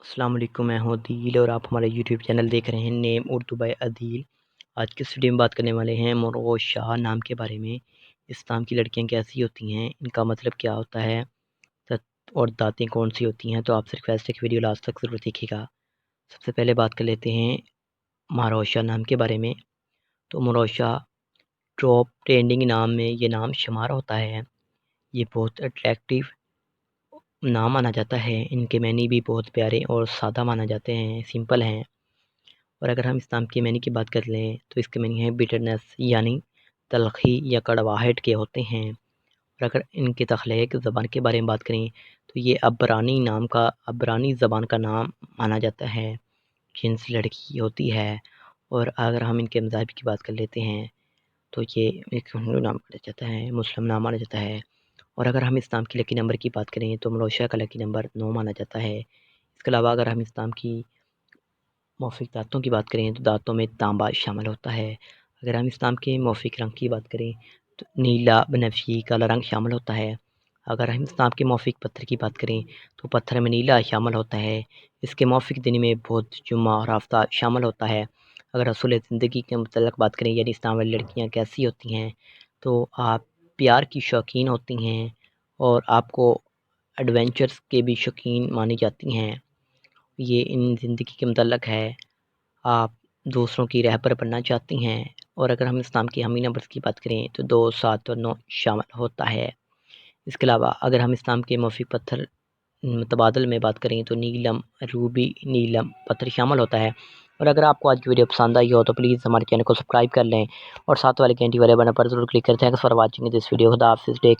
السلام علیکم، میں ہوں عدیل اور آپ ہمارے یوٹیوب چینل دیکھ رہے ہیں نیم اردو بائی عدیل۔ آج کی ویڈیو میں بات کرنے والے ہیں مروشہ نام کے بارے میں۔ اس نام کی لڑکیاں کیسی ہوتی ہیں، ان کا مطلب کیا ہوتا ہے اور داتیں کون سی ہوتی ہیں، تو آپ صرف ایسے ویڈیو لاسٹ تک ضرور دیکھیے گا۔ سب سے پہلے بات کر لیتے ہیں مروشہ نام کے بارے میں۔ تو مروشہ ٹاپ ٹرینڈنگ نام میں یہ نام شمار ہوتا ہے۔ یہ بہت اٹریکٹیو نام مانا جاتا ہے، ان کے معنی بھی بہت پیارے اور سادہ مانا جاتے ہیں، سمپل ہیں۔ اور اگر ہم اس نام کے معنی کی بات کر لیں تو اس کے معنی ہے بیٹرنس، یعنی تلخی یا کڑواہٹ کے ہوتے ہیں۔ اور اگر ان کے تخلیق زبان کے بارے میں بات کریں تو یہ عبرانی زبان کا نام مانا جاتا ہے، جنس لڑکی ہوتی ہے۔ اور اگر ہم ان کے مذاہب کی بات کر لیتے ہیں تو یہ ایک ہندو نام مانا جاتا ہے، مسلم نام مانا جاتا ہے۔ اور اگر ہم اس نام کی لکی نمبر کی بات کریں تو مروشہ کا لکی نمبر 9 مانا جاتا ہے۔ اس کے علاوہ اگر ہم اس نام کی موافق دانتوں کی بات کریں تو دانتوں میں تانبا شامل ہوتا ہے۔ اگر ہم اس نام کے موافق رنگ کی بات کریں تو نیلا، بنفشی، کالا رنگ شامل ہوتا ہے۔ اگر ہم اس نام کے موافق پتھر کی بات کریں تو پتھر میں نیلا شامل ہوتا ہے۔ اس کے موافق دن میں بدھ، جمعہ اور ہفتہ شامل ہوتا ہے۔ اگر اصول زندگی کے متعلق بات کریں یعنی اس نام والی لڑکیاں کیسی ہوتی ہیں، تو آپ پیار کی شوقین ہوتی ہیں اور آپ کو ایڈونچرز کے بھی شوقین مانی جاتی ہیں۔ یہ ان زندگی کے متعلق ہے، آپ دوسروں کی رہبر بننا چاہتی ہیں۔ اور اگر ہم اس نام کی ہمی نمبرز کی بات کریں تو 2، 7 اور 9 شامل ہوتا ہے۔ اس کے علاوہ اگر ہم اس نام کے موافق پتھر متبادل میں بات کریں تو نیلم، روبی، نیلم پتھر شامل ہوتا ہے۔ اور اگر آپ کو آج کی ویڈیو پسند آئی ہو تو پلیز ہمارے چینل کو سبسکرائب کر لیں اور ساتھ والے گھنٹی والے بٹن پر ضرور کلک کریں۔ Thanks for watching this video. خدا حافظ، ٹیک کیئر۔